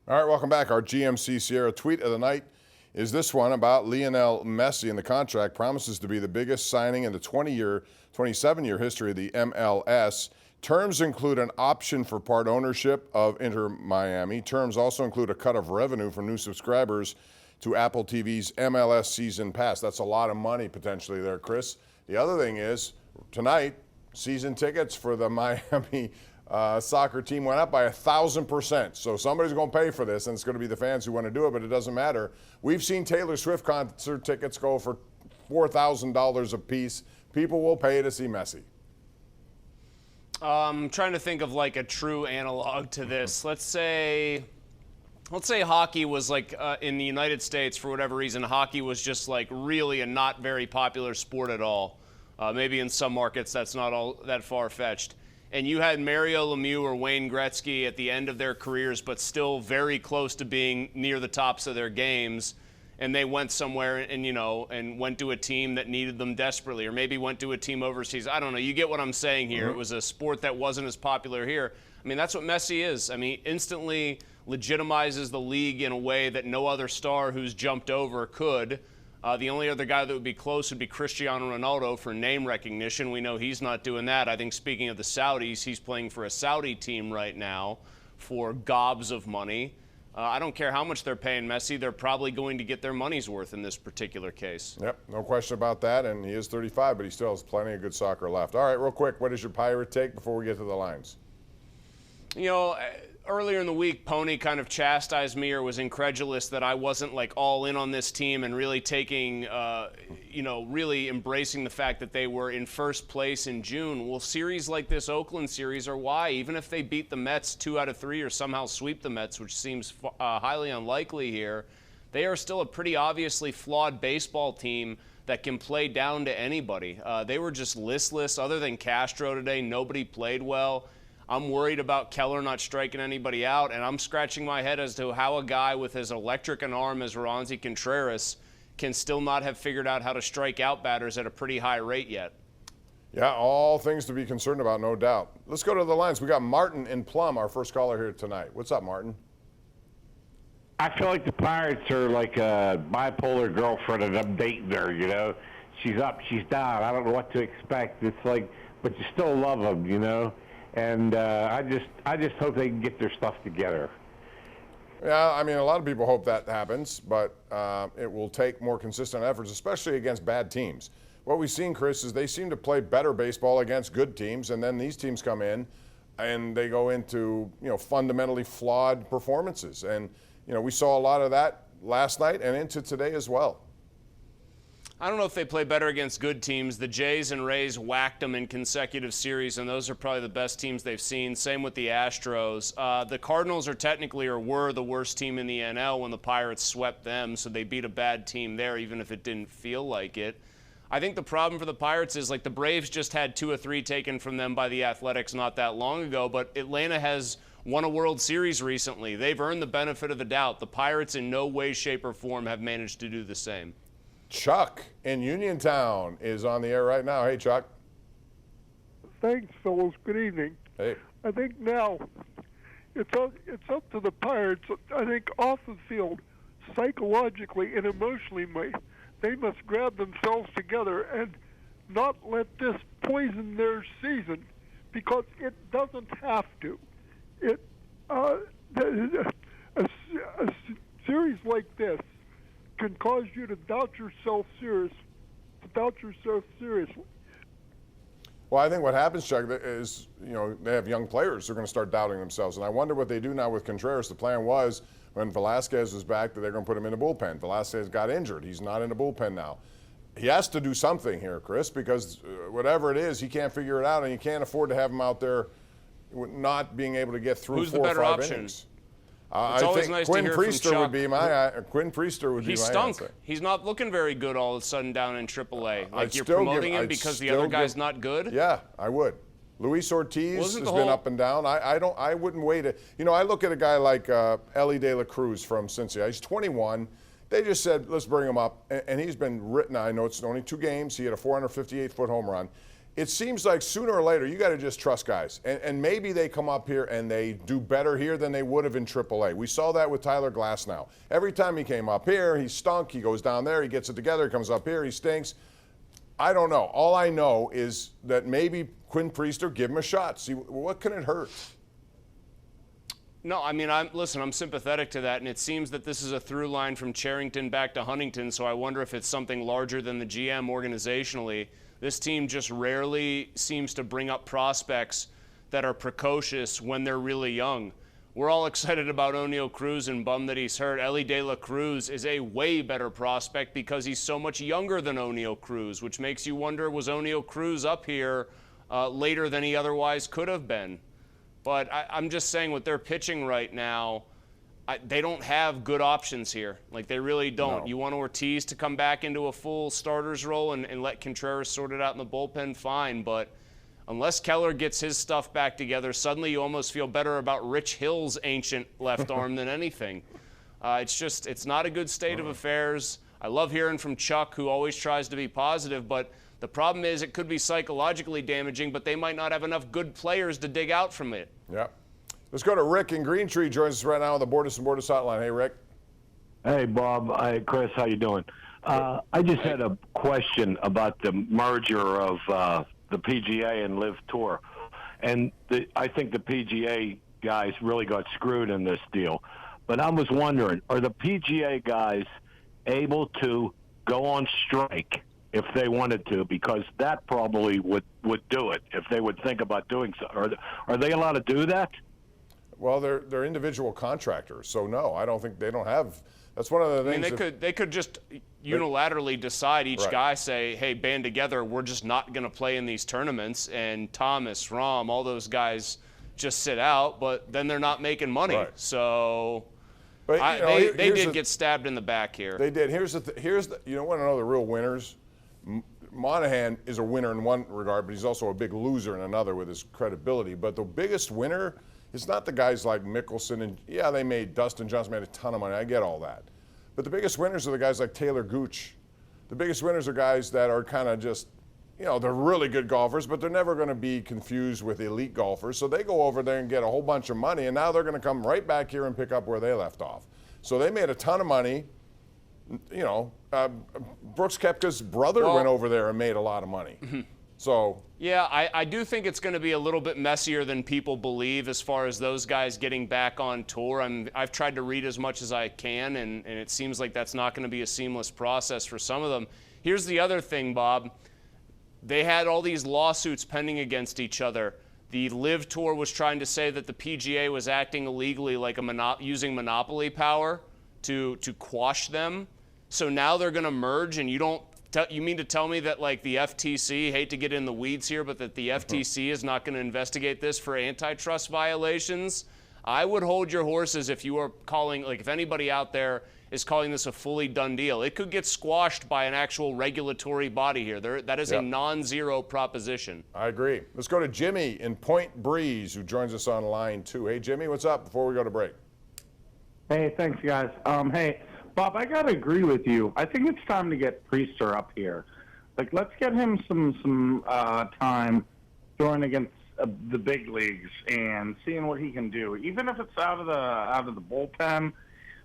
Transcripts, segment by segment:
All right, welcome back. Our GMC Sierra tweet of the night is this one about Lionel Messi, and the contract promises to be the biggest signing in the 27-year history of the MLS. Terms include an option for part ownership of Inter Miami. Terms also include a cut of revenue for new subscribers to Apple TV's MLS Season Pass. That's a lot of money potentially there, Chris. The other thing is, tonight, season tickets for the Miami soccer team went up by 1,000%. So somebody's going to pay for this, and it's going to be the fans who want to do it, but it doesn't matter. We've seen Taylor Swift concert tickets go for $4,000 a piece. People will pay to see Messi. I'm trying to think of like a true analog to this. Let's say hockey was like in the United States, for whatever reason, hockey was just like really a not very popular sport at all. Maybe in some markets that's not all that far-fetched. And you had Mario Lemieux or Wayne Gretzky at the end of their careers, but still very close to being near the tops of their games, and they went somewhere and went to a team that needed them desperately, or maybe went to a team overseas. I don't know. You get what I'm saying here. Mm-hmm. It was a sport that wasn't as popular here. I mean, that's what Messi is. I mean, instantly legitimizes the league in a way that no other star who's jumped over could. The only other guy that would be close would be Cristiano Ronaldo for name recognition. We know he's not doing that. I think speaking of the Saudis, he's playing for a Saudi team right now for gobs of money. I don't care how much they're paying Messi. They're probably going to get their money's worth in this particular case. Yep, no question about that. And he is 35, but he still has plenty of good soccer left. All right, real quick, what is your Pirate take before we get to the lines? You know, earlier in the week, Pony kind of chastised me or was incredulous that I wasn't like all in on this team and really taking, really embracing the fact that they were in first place in June. Well, series like this Oakland series are why. Even if they beat the Mets 2 out of 3 or somehow sweep the Mets, which seems highly unlikely here, they are still a pretty obviously flawed baseball team that can play down to anybody. They were just listless. Other than Castro today, nobody played well. I'm worried about Keller not striking anybody out, and I'm scratching my head as to how a guy with as electric an arm as Roansy Contreras can still not have figured out how to strike out batters at a pretty high rate yet. Yeah, all things to be concerned about, no doubt. Let's go to the lines. We got Martin in Plum, our first caller here tonight. What's up, Martin? I feel like the Pirates are like a bipolar girlfriend, and I'm dating her, you know. She's up, she's down. I don't know what to expect. It's like, but you still love them, you know. And I just hope they can get their stuff together. Yeah, I mean, a lot of people hope that happens, but it will take more consistent efforts, especially against bad teams. What we've seen, Chris, is they seem to play better baseball against good teams, and then these teams come in and they go into, fundamentally flawed performances. And, we saw a lot of that last night and into today as well. I don't know if they play better against good teams. The Jays and Rays whacked them in consecutive series, and those are probably the best teams they've seen. Same with the Astros. The Cardinals are technically or were the worst team in the NL when the Pirates swept them, so they beat a bad team there, even if it didn't feel like it. I think the problem for the Pirates is like the Braves just had 2 or 3 taken from them by the Athletics not that long ago, but Atlanta has won a World Series recently. They've earned the benefit of the doubt. The Pirates in no way, shape, or form have managed to do the same. Chuck in Uniontown is on the air right now. Hey, Chuck. Thanks, fellows. Good evening. Hey. I think now it's up to the Pirates. I think off the field, psychologically and emotionally, they must grab themselves together and not let this poison their season, because it doesn't have to. A series like this can cause you to doubt yourself seriously. Well, I think what happens, Chuck, is, they have young players who are going to start doubting themselves. And I wonder what they do now with Contreras. The plan was, when Velasquez was back, that they're going to put him in the bullpen. Velasquez got injured. He's not in the bullpen now. He has to do something here, Chris, because whatever it is, he can't figure it out, and you can't afford to have him out there not being able to get through Who's 4 the or better 5 option? innings. It's I always think nice Quinn to hear from Priester Chuck. would be my Quinn Priester would be my stunk. answer. He's not looking very good all of a sudden down in AAA. Like you're still promoting him because the other guy's not good? Yeah, I would. Luis Ortiz has been up and down. I wouldn't wait. I look at a guy like Ellie De La Cruz from Cincinnati. He's 21. They just said, let's bring him up. And he's been written. I know it's only 2 games. He had a 458-foot home run. it seems like sooner or later you got to just trust guys. And maybe they come up here and they do better here than they would have in AAA. We saw that with Tyler Glasnow. Every time he came up here, he stunk. He goes down there, he gets it together, he comes up here, he stinks. I don't know. All I know is that maybe Quinn Priester, give him a shot. See, what can it hurt? No, I mean, I'm sympathetic to that, and it seems that this is a through line from Charrington back to Huntington, so I wonder if it's something larger than the GM organizationally. This team just rarely seems to bring up prospects that are precocious when they're really young. We're all excited about Oneil Cruz and bummed that he's hurt. Elly De La Cruz is a way better prospect because he's so much younger than Oneil Cruz, which makes you wonder, was Oneil Cruz up here later than he otherwise could have been? But I'm just saying, with their pitching right now, they don't have good options here. Like, they really don't. No. You want Ortiz to come back into a full starter's role and let Contreras sort it out in the bullpen, fine. But unless Keller gets his stuff back together, suddenly you almost feel better about Rich Hill's ancient left arm than anything. It's not a good state of affairs. I love hearing from Chuck, who always tries to be positive, but the problem is it could be psychologically damaging, but they might not have enough good players to dig out from it. Yeah. Let's go to Rick in Green Tree. Joins us right now on the Bordas and Bordas hotline. Hey, Rick. Hey, Bob. Hi, Chris. How you doing? I just had a question about the merger of the PGA and Live Tour. And I think the PGA guys really got screwed in this deal. But I was wondering, are the PGA guys able to go on strike if they wanted to? Because that probably would do it if they would think about doing so. Are they allowed to do that? Well, they're individual contractors, so no, I don't think they don't have. That's one of the things. I mean, they could just unilaterally decide, each Right. guy say, hey, band together, we're just not going to play in these tournaments, and Thomas, Rahm, all those guys just sit out, but then they're not making money. Right. So But, they did get stabbed in the back here. They did. Here's you want to know the real winners. Monahan is a winner in one regard, but he's also a big loser in another with his credibility. But the biggest winner is not the guys like Mickelson, and yeah, they made Dustin Johnson made a ton of money. I get all that. But the biggest winners are the guys like Taylor Gooch. The biggest winners are guys that are kind of just, they're really good golfers, but they're never going to be confused with elite golfers. So they go over there and get a whole bunch of money, and now they're going to come right back here and pick up where they left off. So they made a ton of money. Brooks Koepka's brother went over there and made a lot of money. So yeah, I do think it's going to be a little bit messier than people believe as far as those guys getting back on tour. I've tried to read as much as I can, and it seems like that's not going to be a seamless process for some of them. Here's the other thing, Bob. They had all these lawsuits pending against each other. The Live Tour was trying to say that the PGA was acting illegally, like using monopoly power to quash them. So now they're going to merge, and you mean to tell me that, like, the FTC, hate to get in the weeds here, but that the FTC is not going to investigate this for antitrust violations? I would hold your horses if you are calling, like, if anybody out there is calling this a fully done deal. It could get squashed by an actual regulatory body here. That is a non-zero proposition. I agree. Let's go to Jimmy in Point Breeze, who joins us on line 2. Hey, Jimmy, what's up before we go to break? Hey, thanks, guys. Hey, Bob, I got to agree with you. I think it's time to get Priester up here. Like, let's get him some time throwing against the big leagues and seeing what he can do. Even if it's out of the bullpen,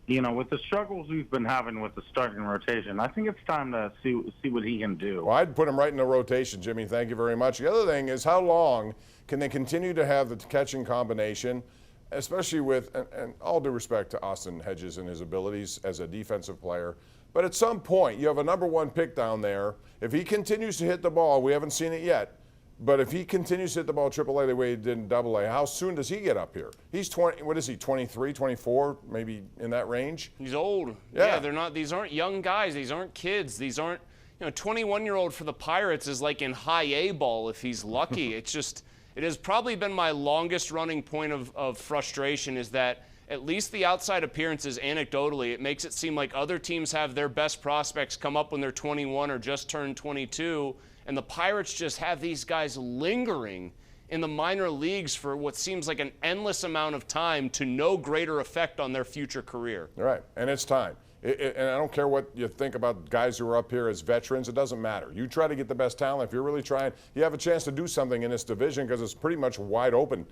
with the struggles we've been having with the starting rotation, I think it's time to see what he can do. Well, I'd put him right in the rotation, Jimmy. Thank you very much. The other thing is, how long can they continue to have the catching combination, especially with, and all due respect to Austin Hedges and his abilities as a defensive player, but at some point, you have a number 1 pick down there. If he continues to hit the ball, we haven't seen it yet, but if he continues to hit the ball AAA the way he did in AA, how soon does he get up here? He's 20, what is he, 23, 24, maybe in that range? He's old. Yeah. They're not. These aren't young guys. These aren't kids. These aren't, 21-year-old for the Pirates is like in high A ball if he's lucky. It has probably been my longest running point of frustration, is that at least the outside appearances, anecdotally, it makes it seem like other teams have their best prospects come up when they're 21 or just turned 22, and the Pirates just have these guys lingering in the minor leagues for what seems like an endless amount of time to no greater effect on their future career. All right, and it's time. And I don't care what you think about guys who are up here as veterans. It doesn't matter. You try to get the best talent. If you're really trying, you have a chance to do something in this division because it's pretty much wide open.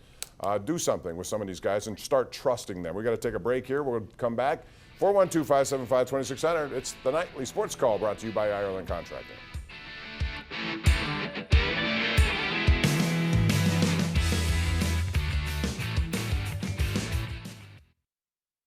Do something with some of these guys and start trusting them. We got to take a break here. We'll come back. 412-575-2600. It's the Nightly Sports Call brought to you by Ireland Contracting.